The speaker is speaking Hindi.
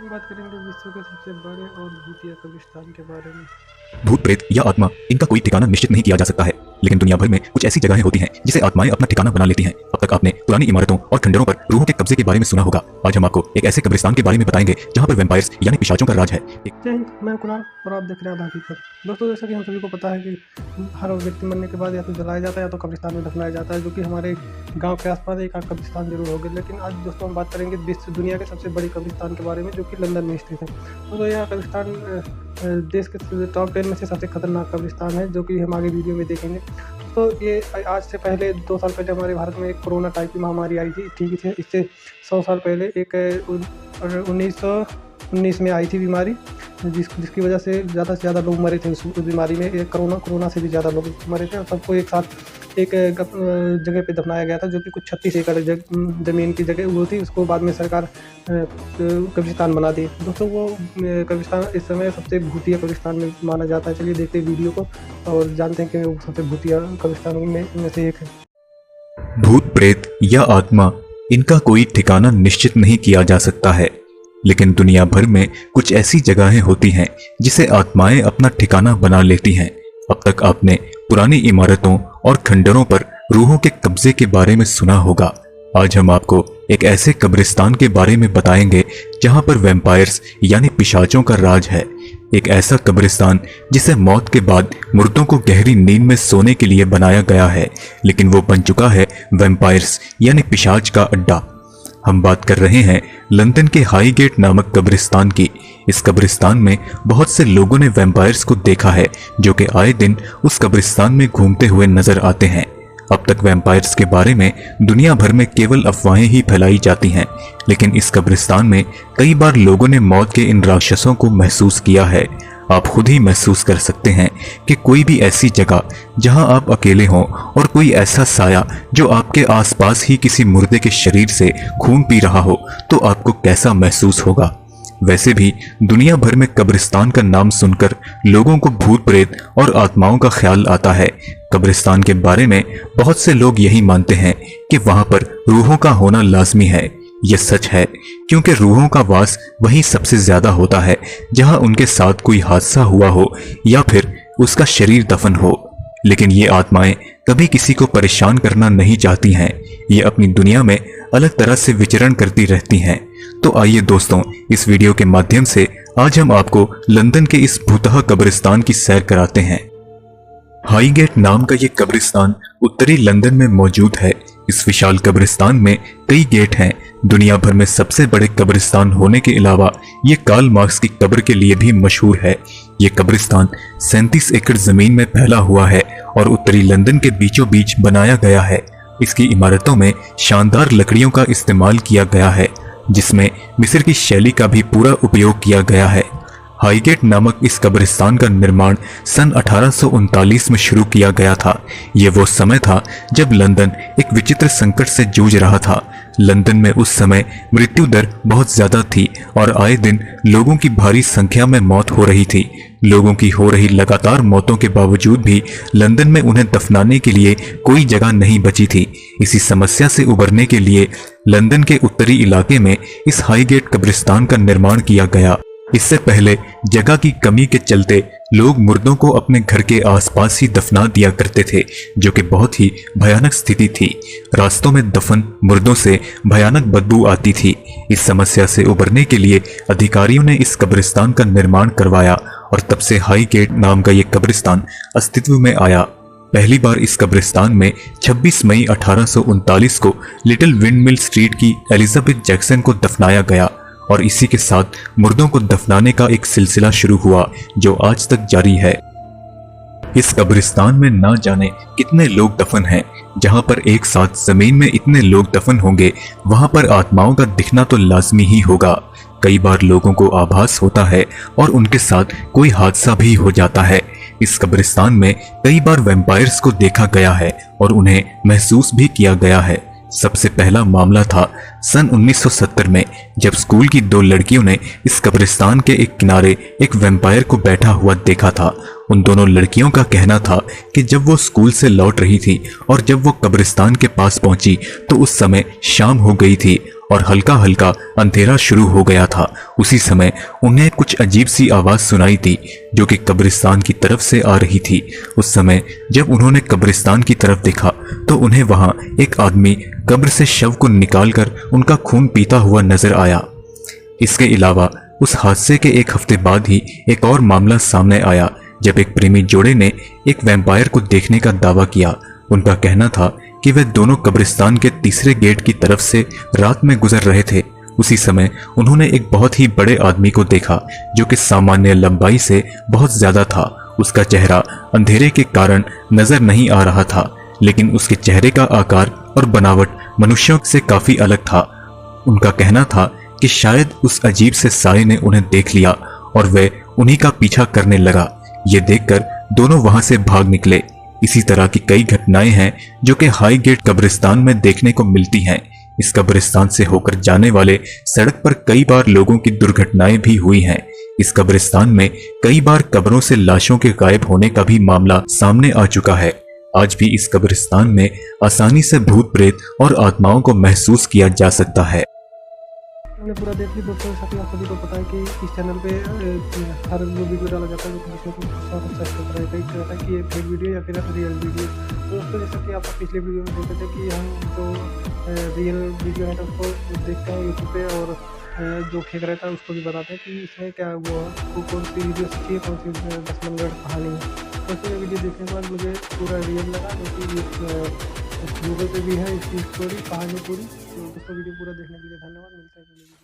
हम बात करेंगे विश्व के सबसे बड़े और भूतिया कब्रिस्तान के बारे में। भूत प्रेत या आत्मा, इनका कोई ठिकाना निश्चित नहीं किया जा सकता है, लेकिन दुनिया भर में कुछ ऐसी जगहें होती हैं जिसे आत्माएं अपना ठिकाना बना लेती हैं। अब तक आपने पुरानी इमारतों और खंडरों पर रूहों के कब्जे के बारे में सुना होगा। आज हम आपको एक ऐसे कब्रिस्तान के बारे में बताएंगे जहां पर वैम्पायर्स यानी पिशाचों का राज है। जय हिंद, मैं कुणाल और आप देख रहे हैं हकीकत। दोस्तों, जैसा कि हम सभी को पता है कि हर व्यक्ति मरने के बाद या तो जलाया जाता है या तो कब्रिस्तान में दफनाया जाता है, जो कि हमारे गांव के आसपास एक आध कब्रिस्तान जरूर होगा। लेकिन आज दोस्तों हम बात करेंगे विश्व दुनिया के सबसे बड़ी कब्रिस्तान के बारे में, जो कि लंदन में स्थित है। तो यह कब्रिस्तान देश के टॉप 10 में से सबसे खतरनाक कब्रिस्तान है, जो कि हम आगे वीडियो में देखेंगे। तो ये आज से पहले 2 साल पहले हमारे भारत में एक कोरोना टाइप की महामारी आई थी। ठीक है, इससे 100 साल पहले एक 1919 में आई थी बीमारी, जिसकी वजह से ज़्यादा लोग मरे थे उस बीमारी में। एक कोरोना से भी ज़्यादा लोग मरे थे और सबको एक साथ एक जगह पे दफनाया गया था, जो कि कुछ 36 एकड़ ज़मीन की जगह वो थी। उसको बाद में सरकार कब्रिस्तान बना दी। दोस्तों, वो कब्रिस्तान इस समय सबसे भूतिया कब्रिस्तान में माना जाता है। चलिए देखते हैं वीडियो को और जानते हैं कि वो सबसे भूतिया कब्रिस्तानों में से एक है। भूत प्रेत या आत्मा, इनका कोई ठिकाना निश्चित नहीं किया जा सकता है, लेकिन दुनिया भर में कुछ ऐसी जगहें होती हैं जिसे आत्माएं अपना ठिकाना बना लेती हैं। अब तक आपने पुरानी इमारतों और खंडरों पर रूहों के कब्जे के बारे में सुना होगा। आज हम आपको एक ऐसे कब्रिस्तान के बारे में बताएंगे जहां पर वैम्पायर्स यानी पिशाचों का राज है। एक ऐसा कब्रिस्तान जिसे मौत के बाद मुर्दों को गहरी नींद में सोने के लिए बनाया गया है, लेकिन वो बन चुका है वैम्पायर्स यानी पिशाच का अड्डा। हम बात कर रहे हैं लंदन के हाईगेट नामक कब्रिस्तान की। इस कब्रिस्तान में बहुत से लोगों ने वैम्पायर्स को देखा है, जो कि आए दिन उस कब्रिस्तान में घूमते हुए नजर आते हैं। अब तक वैम्पायर्स के बारे में दुनिया भर में केवल अफवाहें ही फैलाई जाती हैं, लेकिन इस कब्रिस्तान में कई बार लोगों ने मौत के इन राक्षसों को महसूस किया है। आप खुद ही महसूस कर सकते हैं कि कोई भी ऐसी जगह जहां आप अकेले हों और कोई ऐसा साया जो आपके आसपास ही किसी मुर्दे के शरीर से खून पी रहा हो, तो आपको कैसा महसूस होगा। वैसे भी दुनिया भर में कब्रिस्तान का नाम सुनकर लोगों को भूत प्रेत और आत्माओं का ख्याल आता है। कब्रिस्तान के बारे में बहुत से लोग यही मानते हैं कि वहां पर रूहों का होना लाजमी है। यह सच है, क्योंकि रूहों का वास वहीं सबसे ज्यादा होता है जहां उनके साथ कोई हादसा हुआ हो या फिर उसका शरीर दफन हो। लेकिन ये आत्माएं कभी किसी को परेशान करना नहीं चाहती हैं। ये अपनी दुनिया में अलग तरह से विचरण करती रहती हैं। तो आइए दोस्तों, इस वीडियो के माध्यम से आज हम आपको लंदन के इस भूतहा कब्रिस्तान की सैर कराते हैं। हाईगेट नाम का ये कब्रिस्तान उत्तरी लंदन में मौजूद है। इस विशाल कब्रिस्तान में कई गेट हैं। दुनिया भर में सबसे बड़े कब्रिस्तान होने के अलावा ये कार्ल मार्क्स की कब्र के लिए भी मशहूर है। ये कब्रिस्तान 37 एकड़ जमीन में फैला हुआ है और उत्तरी लंदन के बीचों बीच बनाया गया है। इसकी इमारतों में शानदार लकड़ियों का इस्तेमाल किया गया है, जिसमें मिस्र की शैली का भी पूरा उपयोग किया गया है। हाईगेट नामक इस कब्रिस्तान का निर्माण सन 1839 में शुरू किया गया था। ये वो समय था जब लंदन एक विचित्र संकट से जूझ रहा था। लंदन में उस समय मृत्यु दर बहुत ज्यादा थी और आए दिन लोगों की भारी संख्या में मौत हो रही थी। लोगों की हो रही लगातार मौतों के बावजूद भी लंदन में उन्हें दफनाने के लिए कोई जगह नहीं बची थी। इसी समस्या से उबरने के लिए लंदन के उत्तरी इलाके में इस हाईगेट कब्रिस्तान का निर्माण किया गया। इससे पहले जगह की कमी के चलते लोग मुर्दों को अपने घर के आसपास ही दफना दिया करते थे, जो कि बहुत ही भयानक स्थिति थी। रास्तों में दफन मुर्दों से भयानक बदबू आती थी। इस समस्या से उबरने के लिए अधिकारियों ने इस कब्रिस्तान का निर्माण करवाया और तब से हाईगेट नाम का ये कब्रिस्तान अस्तित्व में आया। पहली बार इस कब्रिस्तान में 26 मई 1839 को लिटिल विंडमिल स्ट्रीट की एलिजाबेथ जैक्सन को दफनाया गया और इसी के साथ मुर्दों को दफनाने का एक सिलसिला शुरू हुआ, जो आज तक जारी है। इस कब्रिस्तान में ना जाने कितने लोग दफन हैं। जहां पर एक साथ जमीन में इतने लोग दफन होंगे, वहां पर आत्माओं का दिखना तो लाजमी ही होगा। कई बार लोगों को आभास होता है और उनके साथ कोई हादसा भी हो जाता है। इस कब्रिस्तान में कई बार वैम्पायर्स को देखा गया है और उन्हें महसूस भी किया गया है। सबसे पहला मामला था सन 1970 में, जब स्कूल की 2 लड़कियों ने इस कब्रिस्तान के एक किनारे एक वैम्पायर को बैठा हुआ देखा था। उन दोनों लड़कियों का कहना था कि जब वो स्कूल से लौट रही थी और जब वो कब्रिस्तान के पास पहुंची तो उस समय शाम हो गई थी और हल्का हल्का अंधेरा शुरू हो गया था। उसी समय उन्हें कुछ अजीब सी आवाज सुनाई दी जो कि कब्रिस्तान की तरफ से आ रही थी। उस समय जब उन्होंने कब्रिस्तान की तरफ देखा तो उन्हें वहां एक आदमी कब्र से शव को निकालकर उनका खून पीता हुआ नजर आया। इसके अलावा उस हादसे के एक हफ्ते बाद ही एक और मामला सामने आया जब एक प्रेमी जोड़े ने एक वैम्पायर को देखने का दावा किया। उनका कहना था कि वे दोनों कब्रिस्तान के तीसरे गेट की तरफ से रात में गुजर रहे थे। उसी समय उन्होंने एक बहुत ही बड़े आदमी को देखा जो कि सामान्य लंबाई से बहुत ज्यादा था। उसका चेहरा अंधेरे के कारण नजर नहीं आ रहा था, लेकिन उसके चेहरे का आकार और बनावट मनुष्यों से काफी अलग था। उनका कहना था कि शायद उस अजीब से साये ने उन्हें देख लिया और वे उन्हीं का पीछा करने लगा। ये देखकर दोनों वहां से भाग निकले। इसी तरह की कई घटनाएं हैं जो कि हाई गेट कब्रिस्तान में देखने को मिलती हैं। इस कब्रिस्तान से होकर जाने वाले सड़क पर कई बार लोगों की दुर्घटनाएं भी हुई हैं। इस कब्रिस्तान में कई बार कब्रों से लाशों के गायब होने का भी मामला सामने आ चुका है। आज भी इस कब्रिस्तान में आसानी से भूत प्रेत और आत्माओं को महसूस किया जा सकता है। हमने पूरा देख लिया दोस्तों, जैसा कि आप सभी को पता है कि इस चैनल पे हर वो वीडियो डाला जाता है जिसमें कुछ बहुत अच्छा स्टेप रहेगा। एक रहता है कि ये फेक वीडियो या फिर रियल वीडियो। तो दोस्तों जैसा कि आप पिछले वीडियो में देखे थे कि हम जो रियल वीडियो है उसको देखते हैं यूट्यूब पे और जो फेक रहता है उसको भी बताते हैं कि इसमें क्या हुआ, कौन सी वीडियो सच्ची है, कौन सी 10 मिनट कहानी है। दोस्तों ये वीडियो देखने के बाद मुझे पूरा रियल लगा क्योंकि गूगल पे भी है इसकी स्टोरी कहानी पूरी। तो दोस्तों वीडियो पूरा देखने के लिए धन्यवाद। मिलता है।